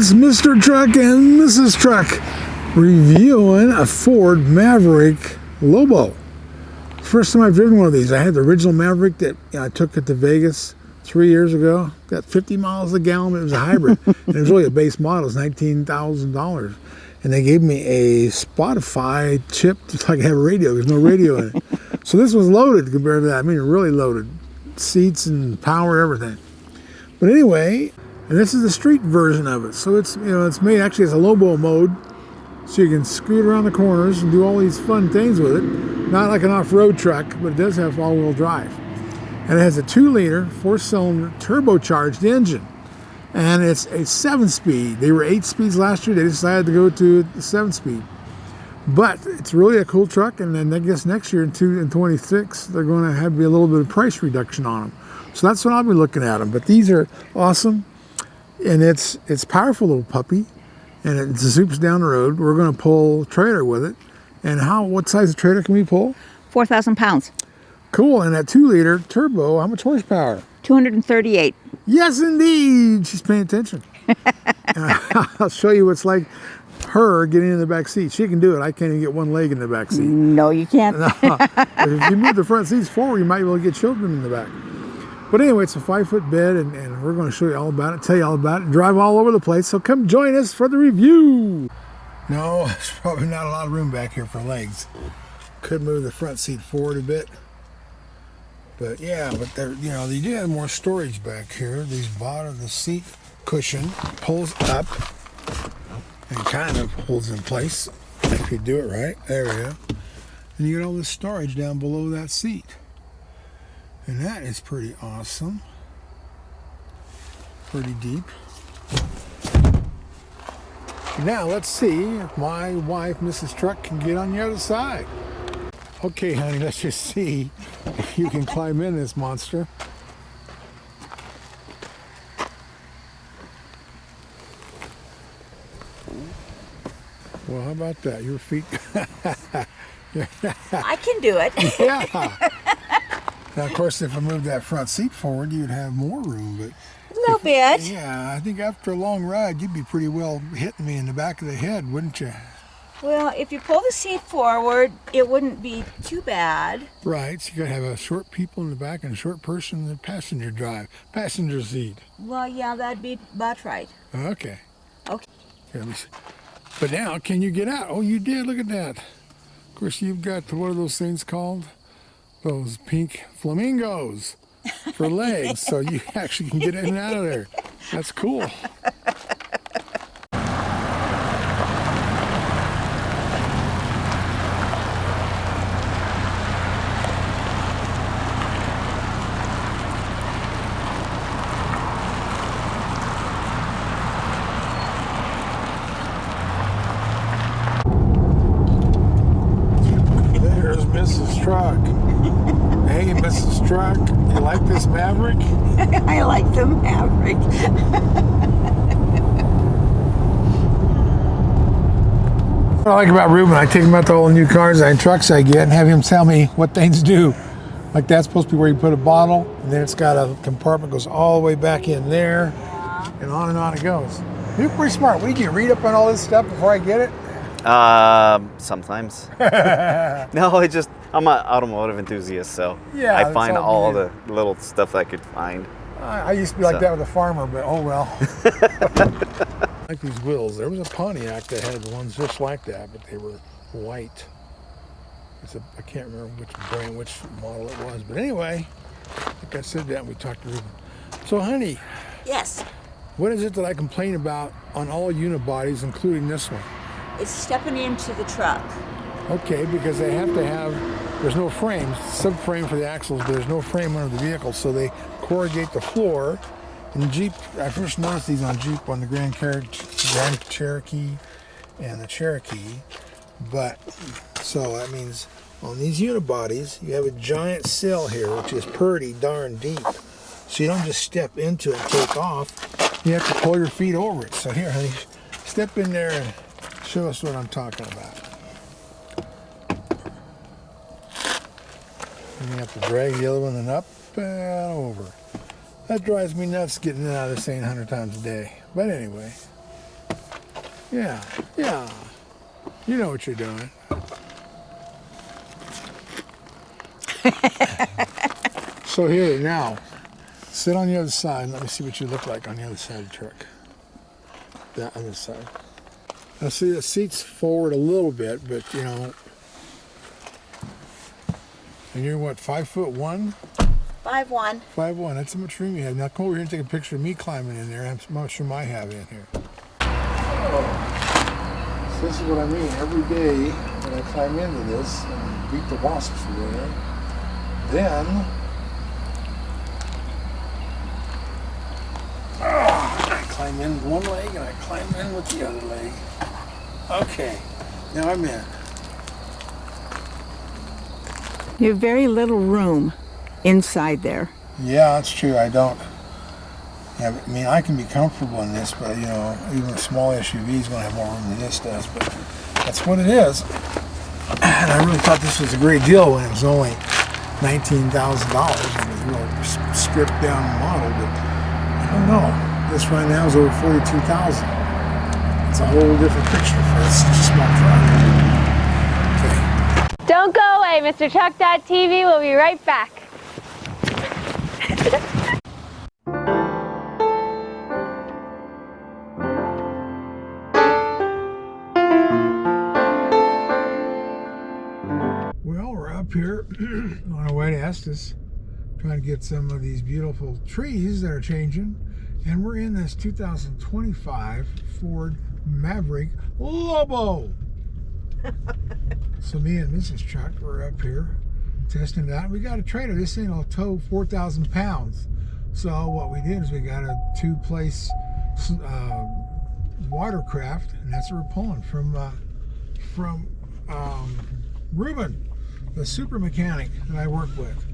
is Mr. Truck and Mrs. Truck reviewing a Ford Maverick Lobo. First time I've driven one of these. I had the original Maverick that I took it to Vegas 3 years ago. Got 50 miles a gallon. It was a hybrid. And it was really a base model. It was $19,000. And they gave me a Spotify chip just like I have a radio. There's no radio in it. So this was loaded compared to that. I mean, really loaded. Seats and power, everything. But anyway, and this is the street version of it. So it's, it's made actually as a Lobo mode. So you can scoot around the corners and do all these fun things with it. Not like an off-road truck, but it does have all-wheel drive. And it has a 2-liter, 4-cylinder, turbocharged engine. And it's a 7-speed. They were 8 speeds last year. They decided to go to the 7-speed. But it's really a cool truck. And then I guess next year in 26, they're going to be a little bit of price reduction on them. So that's what I'll be looking at them. But these are awesome. And it's powerful little puppy. And it zoops down the road. We're going to pull a trailer with it. And what size of trailer can we pull? 4,000 pounds. Cool. And that 2-liter turbo, how much horsepower? 238. Yes, indeed. She's paying attention. I'll show you what's like her getting in the back seat. She can do it. I can't even get one leg in the back seat. No, you can't. No. If you move the front seats forward, you might be able to get children in the back. But anyway, it's a 5-foot bed, and we're going to show you all about it, tell you all about it, and drive all over the place. So come join us for the review. No, there's probably not a lot of room back here for legs. Could move the front seat forward a bit. But yeah, but they do have more storage back here. These bottom of the seat cushion pulls up and kind of holds in place if you do it right. There we go. And you get all this storage down below that seat. And that is pretty awesome. Pretty deep. Now let's see if my wife, Mrs. Truck, can get on the other side. Okay, honey, let's just see if you can climb in this monster. Well, how about that? Your feet. I can do it. Yeah. Now, of course, if I moved that front seat forward, you'd have more room. But A little bit. yeah, I think after a long ride, you'd be pretty well hitting me in the back of the head, wouldn't you? Well, if you pull the seat forward, it wouldn't be too bad. Right, so you gotta have a short people in the back and a short person in the passenger seat. Well, yeah, that'd be about right. Okay. Okay. Here, let me see. But now, can you get out? Oh, you did. Look at that. Of course, you've got what are those things called? Those pink flamingos for legs, so you actually can get in and out of there. That's cool. There's Mrs. Truck. Hey, Mrs. Truck, you like this Maverick? I like the Maverick. What I like about Ruben, I take him out to all the new cars and trucks I get and have him tell me what things do. Like that's supposed to be where you put a bottle, and then it's got a compartment that goes all the way back in there, and on it goes. You're pretty smart. Would you read up on all this stuff before I get it? Sometimes. No, I'm an automotive enthusiast, so Yeah, I that's find all all good. the little stuff I could find. I used to be like So. that with a farmer, but oh well. Like these wheels. There was a Pontiac that had ones just like that, but they were white. I can't remember which brand, which model it was. But anyway, like I said that, we talked to Ruben. So, honey, Yes. what is it that I complain about on all unibodies, including this one? It's stepping into the truck. Okay, because they have to have, there's no frame, subframe for the axles, but there's no frame under the vehicle, so they corrugate the floor. In Jeep, I first noticed these on Jeep on the Grand Cherokee and the Cherokee. But, so that means on these unibodies, you have a giant sill here, which is pretty darn deep. So you don't just step into it and take off. You have to pull your feet over it. So here, honey, step in there and show us what I'm talking about. And you have to drag the other one and up and over. That drives me nuts getting out of this thing 100 times a day. But anyway, Yeah, yeah. You know what you're doing. So here, now, sit on the other side. Let me see what you look like on the other side of the truck. That other side. Now see, the seat's forward a little bit, but you know. And you're what, 5'1"? 5'1". 5'1", that's how much room you have. Now come over here and take a picture of me climbing in there. How much room I have in here. Oh. So this is what I mean. Every day when I climb into this and beat the wasps away, then I climb in with one leg and I climb in with the other leg. Okay, now I'm in. You have very little room inside there. Yeah, that's true. I don't. Yeah, I mean, I can be comfortable in this, but you know, even a small SUV is going to have more room than this does. But that's what it is. And I really thought this was a great deal when it was only $19,000. It was a real stripped down model, but I don't know. This right now is over $42,000. It's a whole different picture for a small truck. Okay. Don't go away, Mr. Truck.tv. We'll be right back. Well, we're up here on our way to Estes, trying to get some of these beautiful trees that are changing. And we're in this 2025 Ford Maverick Lobo. So me and Mrs. Chuck were up here testing it out. We got a trailer. This thing will tow 4,000 pounds. So what we did is we got a 2-place watercraft, and that's what we're pulling from Ruben, the super mechanic that I work with.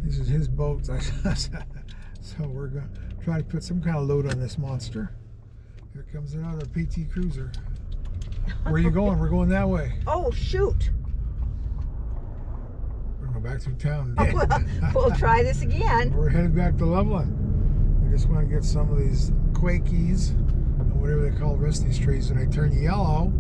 This is his boat. So we're going to try to put some kind of load on this monster. Here comes another PT Cruiser. Where are you going? We're going that way. Oh, shoot. We're going back through town. We'll try this again. We're headed back to Loveland. We just want to get some of these quakies, and whatever they call the rest of these trees, when they turn yellow,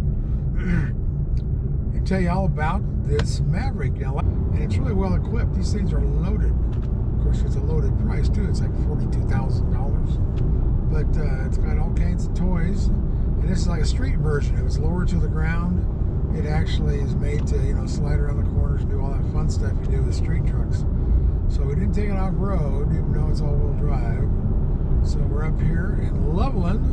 and tell you all about this Maverick. Now, and it's really well equipped. These things are loaded. Of course, it's a loaded price too. It's like $42,000. But it's got all kinds of toys. And this is like a street version. It was lowered to the ground. It actually is made to, you know, slide around the corners and do all that fun stuff you do with street trucks. So we didn't take it off road, even though it's all-wheel drive. So we're up here in Loveland.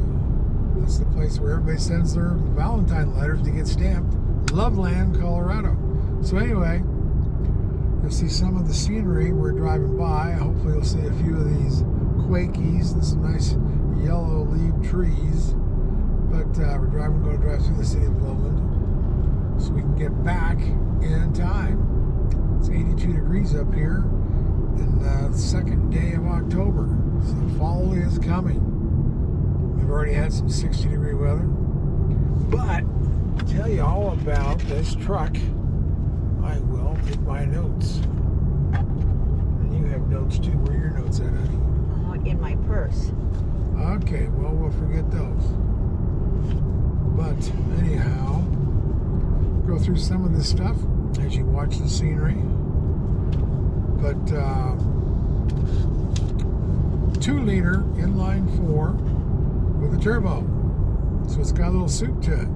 That's the place where everybody sends their Valentine letters to get stamped. Loveland, Colorado. So anyway, you'll see some of the scenery we're driving by. Hopefully you'll see a few of these quakies and some nice yellow leaf trees. But we're going to drive through the city of Loveland so we can get back in time. It's 82 degrees up here, and the second day of October, so fall is coming. We've already had some 60-degree weather, but to tell you all about this truck, I will take my notes. And you have notes too. Where are your notes at, honey? In my purse. Okay, well, we'll forget those. But anyhow, go through some of this stuff as you watch the scenery. But 2-liter inline 4 with a turbo. So it's got a little soup to it.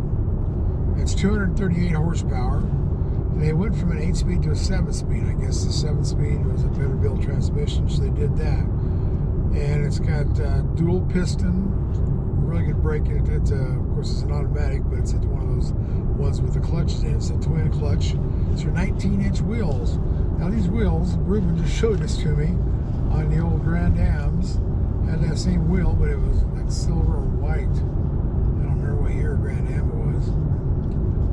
It's 238 horsepower. And they went from an 8-speed to a 7-speed. I guess the 7-speed was a better built transmission, so they did that. And it's got dual piston. Really good brake in it. It's of course it's an automatic, but it's one of those ones with the clutches in it. It's a twin clutch. It's your 19-inch wheels. Now these wheels, Ruben just showed this to me on the old Grand Ams. Had that same wheel, but it was like silver or white. I don't remember what year Grand Am it was,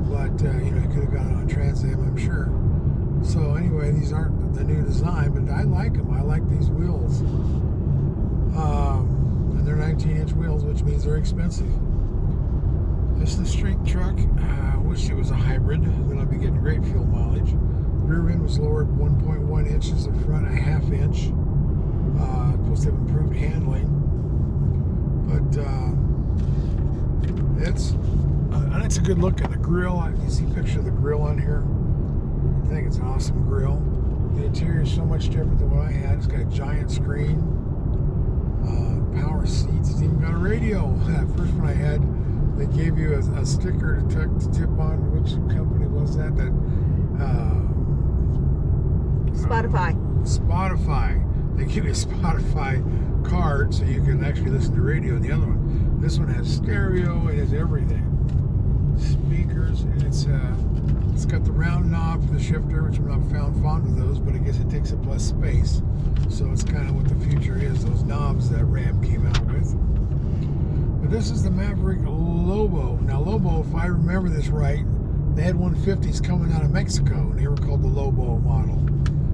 but you know, you could have got it on Trans Am, I'm sure. So anyway, these aren't the new design, but I like them. I like these wheels. And they're 19-inch wheels, which means they're expensive. This is the street truck. I wish it was a hybrid. Then I'd be getting great fuel mileage. Rear end was lowered 1.1 inches, the front a ½ inch. Supposed to have improved handling. But It's a good look at the grill. You see a picture of the grill on here. I think it's an awesome grill. The interior is so much different than what I had. It's got a giant screen, power seats. It's even got a radio. That first one I had, they gave you a sticker to tip on. Which company was that? Spotify. They give you a Spotify card so you can actually listen to radio. And the other one, this one has stereo. It has everything. Speakers, and it's got the round knob for the shifter, which I'm not fond of those, but I guess it takes up less space. So it's kind of what the future is, those knobs that Ram came out with. But this is the Maverick Lobo. Now Lobo, if I remember this right, they had 150s coming out of Mexico, and they were called the Lobo model.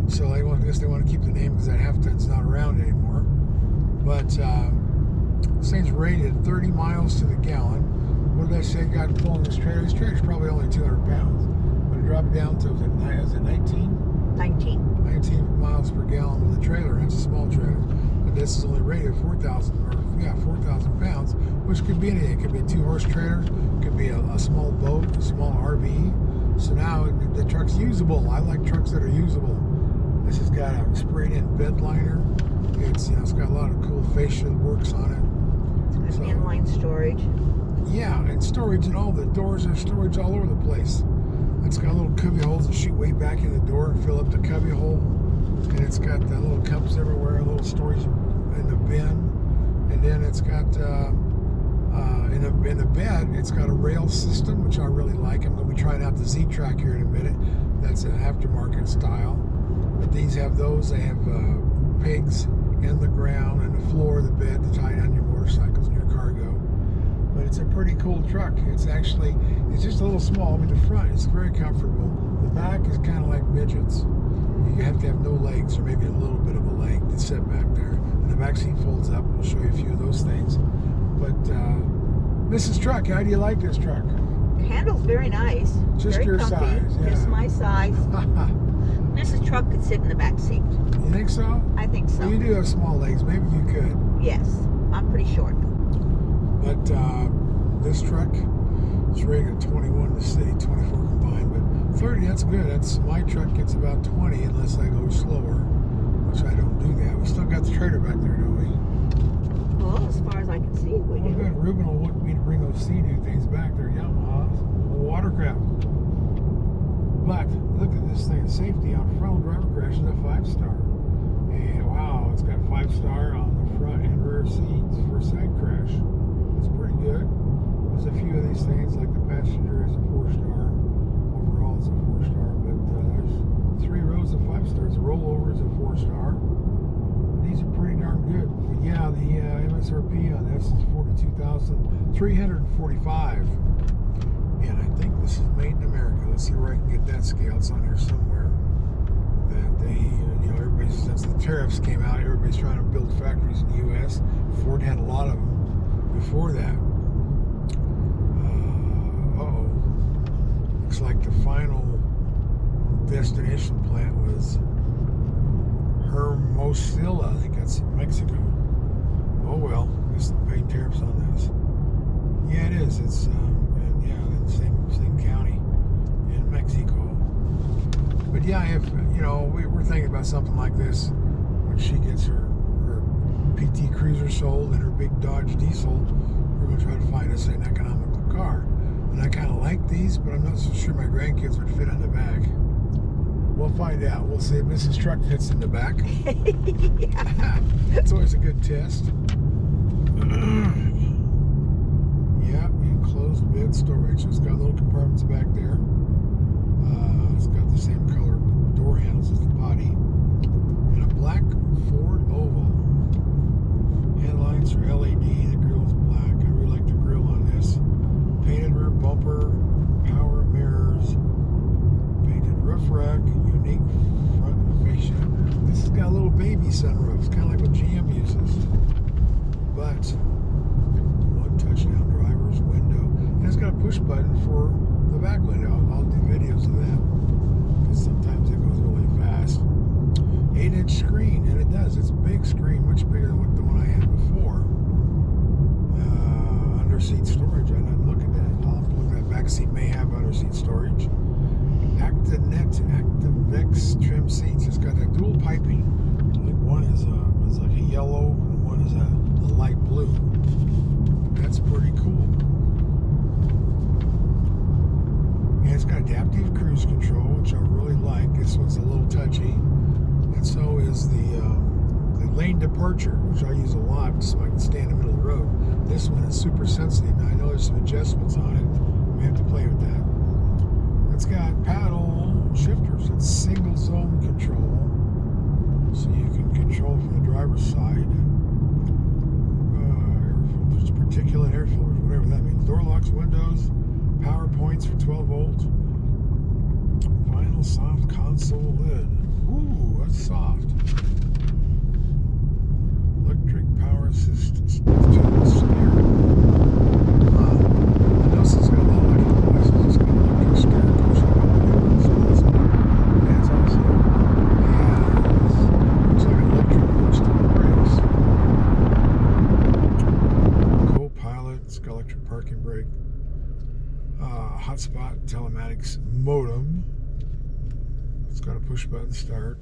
So I guess they want to keep the name because that half ton's not around anymore. But this thing's rated 30 miles to the gallon. What did I say? Got pulling this trailer. This trailer's probably only 200 pounds. But it dropped down to, was it 19? 19 miles per gallon with a trailer. That's a small trailer. But this is only rated 4,000 pounds, which could be anything. It could be a 2-horse trailer. It could be a small boat, a small RV. So now the truck's usable. I like trucks that are usable. This has got a sprayed-in bedliner. It's got a lot of cool fascia works on it. It's inline storage. Yeah, and storage, and all the doors are storage all over the place. It's got little cubby holes that shoot way back in the door and fill up the cubby hole. And it's got little cups everywhere, a little storage in the bin. And then it's got, in the bed, it's got a rail system, which I really like. I'm going to be trying out the Z-Track here in a minute. That's an aftermarket style. But these have those. They have pegs in the ground and the floor of the bed to tie down your motorcycles and your cargo. But it's a pretty cool truck. It's just a little small. I mean, the front is very comfortable. The back is kind of like midgets. You have to have no legs or maybe a little bit of a leg to sit back there. And the back seat folds up. We'll show you a few of those things. But Mrs. Truck, how do you like this truck? The handle's very nice. Just very your comfy. size. Yeah. Just my size. Mrs. Truck could sit in the back seat. You think so? I think so. Well, you do have small legs. Maybe you could. Yes. I'm pretty short. But this truck is rated at 21 in the city, 24 combined. But 30, that's good. My truck gets about 20 unless I go slower, which I don't do that. We still got the trailer back there, don't we? Well, as far as I can see, we do. Good. Ruben will want me to bring those Sea-Doo things back there. Yamaha, watercraft. But look at this thing. Safety on frontal driver crash is a 5-star. And wow, it's got 5-star on the front and rear seats for side crash. It's pretty good. There's a few of these things, like the passenger is a 4-star. Overall, it's a 4-star. But there's 3 rows of 5 stars. The rollover is a 4-star. These are pretty darn good. But yeah, the MSRP on this is $42,345. And I think this is made in America. Let's see where I can get that scale. It's on here somewhere. That they, everybody's, since the tariffs came out, everybody's trying to build factories in the U.S. Ford had a lot of them before that. Looks like the final destination plant was Hermosillo. I think that's Mexico. Oh well, I guess they're paying tariffs on this. Yeah, it is. It's in the same county in Mexico. But yeah, if we're thinking about something like this when she gets her PT Cruiser sold and her big Dodge Diesel, we're going to try to find us an economical car. And I kind of like these, but I'm not so sure my grandkids would fit in the back. We'll find out. We'll see if Mrs. Truck fits in the back. Yeah. It's always a good test. Yeah, enclosed bed storage. It's got little compartments back there. It's got the same color door handles as the body. And a black Ford Oval. Headlights are LED. The grill's black. I really like the grill on this. Painted rear bumper, power mirrors, painted roof rack, unique front fascia. This has got a little baby sunroof. It's kind of like what GM uses. But one touchdown driver's window. And it's got a push button for the back window. I'll do videos of that because sometimes it goes really fast. 8-inch screen, and it does. It's a big screen, much bigger than the one I had before. Under seat storage, I didn't look at seat storage. ActiveX trim seats. It's got that dual piping. Like one is like a yellow and one is a light blue. That's pretty cool. And it's got adaptive cruise control, which I really like. This one's a little touchy. And so is the lane departure, which I use a lot so I can stay in the middle of the road. This one is super sensitive. Now I know there's some adjustments on it. We have to play with that. It's got paddle shifters. It's single zone control. So you can control from the driver's side. Air filters, particulate air filters, whatever that means. Door locks, windows, power points for 12 volts. Vinyl soft console lid. Ooh, that's soft. Electric power assist steering. I noticed it's got a lot of electric devices. It's got electric steering. That's also looks like an electric boost on the brakes. Co-pilot. It's got electric parking brake. Hotspot telematics modem. It's got a push button start.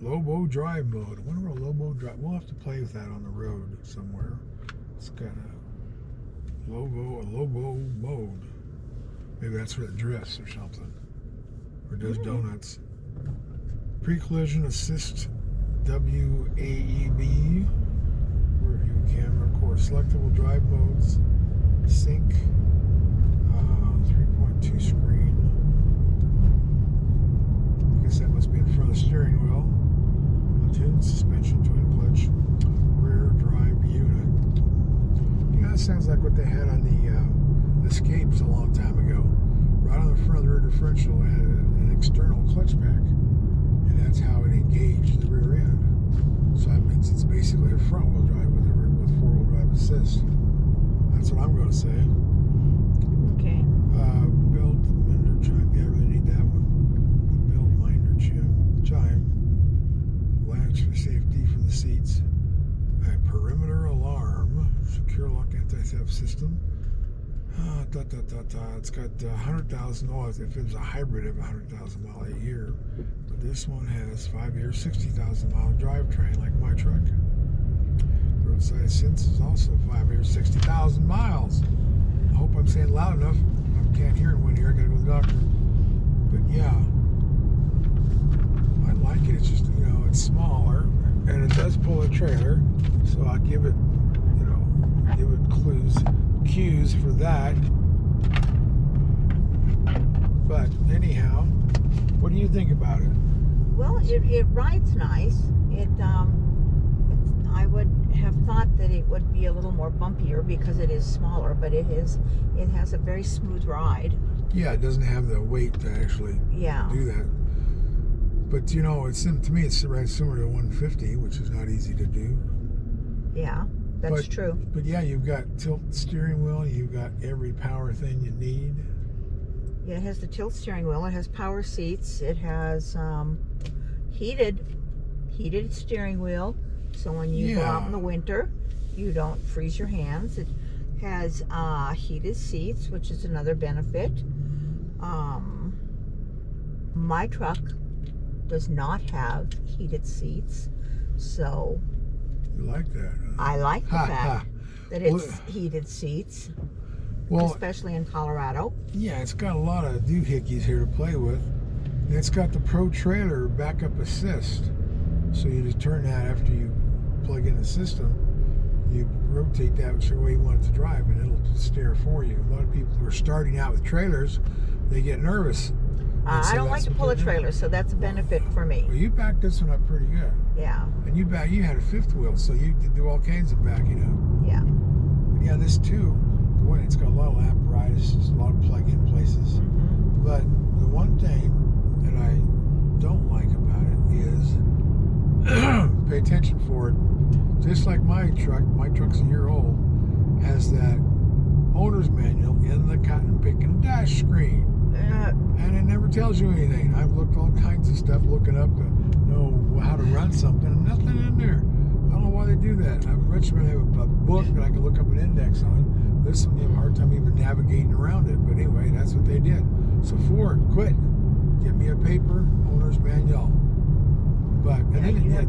Lobo drive mode. I wonder what a Lobo drive. We'll have to play with that on the road somewhere. It's got a Lobo mode. Maybe that's where it drifts or something, or does donuts. Pre-collision assist WAEB. Review camera core. Selectable drive modes. Sync. 3.2 screen. I guess that must be in front of the steering wheel. Tuned suspension, twin clutch, rear drive unit. Yeah, that sounds like what they had on the Escapes a long time ago. Right on the front of the rear differential, it had an external clutch pack, and that's how it engaged the rear end. So that means it's basically a front wheel drive with four-wheel drive assist. That's what I'm going to say. Okay. Belt minder chime. Yeah, I really need that one. The belt minder chime. Latch for safety for the seats. A perimeter alarm. Secure lock anti-theft system. It's got 100,000. Oh, if it was a hybrid, it'd have 100,000 mile a year. But this one has 5 years, 60,000 mile drivetrain, like my truck. Roadside assistance is also 5 years, 60,000 miles. I hope I'm saying loud enough. I can't hear in one ear. I gotta go to the doctor. But yeah, I like it. It's just, it's smaller and it does pull a trailer. So I'll give it, cues for that. But anyhow, what do you think about it? Well, it rides nice. I would have thought that it would be a little more bumpier because it is smaller, but it has a very smooth ride. Yeah, it doesn't have the weight to actually do that. But to me, it's right similar to 150, which is not easy to do. Yeah, that's true. But yeah, you've got tilt steering wheel. You've got every power thing you need. Yeah, it has the tilt steering wheel. It has power seats. It has heated steering wheel. So when you go out in the winter, you don't freeze your hands. It has heated seats, which is another benefit. My truck does not have heated seats, so you like that? Huh? I like the fact that it's heated seats, especially in Colorado. Yeah, it's got a lot of doohickeys here to play with. And it's got the Pro Trailer backup assist. So you just turn that after you plug in the system. You rotate that whichever way you want it to drive, and it'll steer for you. A lot of people who are starting out with trailers, they get nervous. I don't like to pull a trailer, so that's a benefit for me. Well, you backed this one up pretty good. Yeah. And you had a fifth wheel, so you could do all kinds of backing up. Yeah. But yeah, this too, it's got a lot of apparatus, a lot of plug-in places. Mm-hmm. But the one thing that I don't like about it is, pay attention for it. Just like my truck's a year old, has that owner's manual in the cotton picking dash screen. And it never tells you anything. I've looked all kinds of stuff looking up to know how to run something, and nothing in there. I don't know why they do that. I wish I have a book that I could look up an index on, This one, you have a hard time even navigating around it. But anyway, that's what they did. So Ford, quit. Give me a paper owner's manual. But and then you have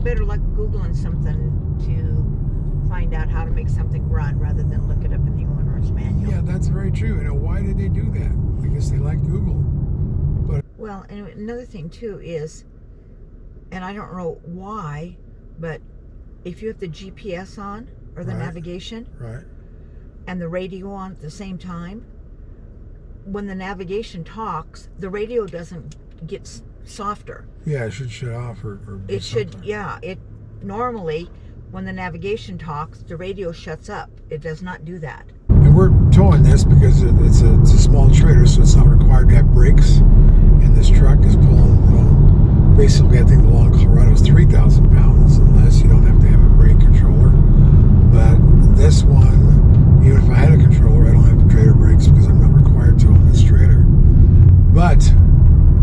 better luck Googling something to find out how to make something run rather than look it up in the owner's manual. Yeah, that's very true. And why did they do that? I guess they like Google. But well, and another thing too is, and I don't know why, but if you have the GPS on or the navigation, right, and the radio on at the same time, when the navigation talks, the radio doesn't get softer. Yeah, it should shut off or it should. Yeah, it normally when the navigation talks, the radio shuts up. It does not do that. And we're towing this because it's a small trailer, so it's not required to have brakes. And this truck is pulling, basically, I think the law in Colorado is 3,000 pounds, unless you don't have to have a brake controller. But this one, even if I had a controller, I don't have trailer brakes because I'm not required to on this trailer. But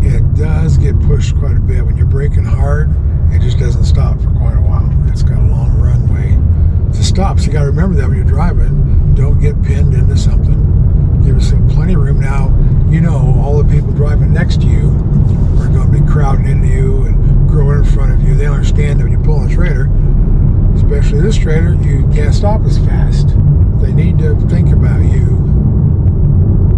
it does get pushed quite a bit. When you're braking hard, it just doesn't stop for quite a while. It's got a long runway to stop. So you got to remember that when you're driving, don't get pinned into something. Give yourself plenty of room. Now, you know, all the people driving next to you are going to be crowding into you and growing in front of you. They understand that when you're pulling a trailer, especially this trailer, you can't stop as fast. They need to think about you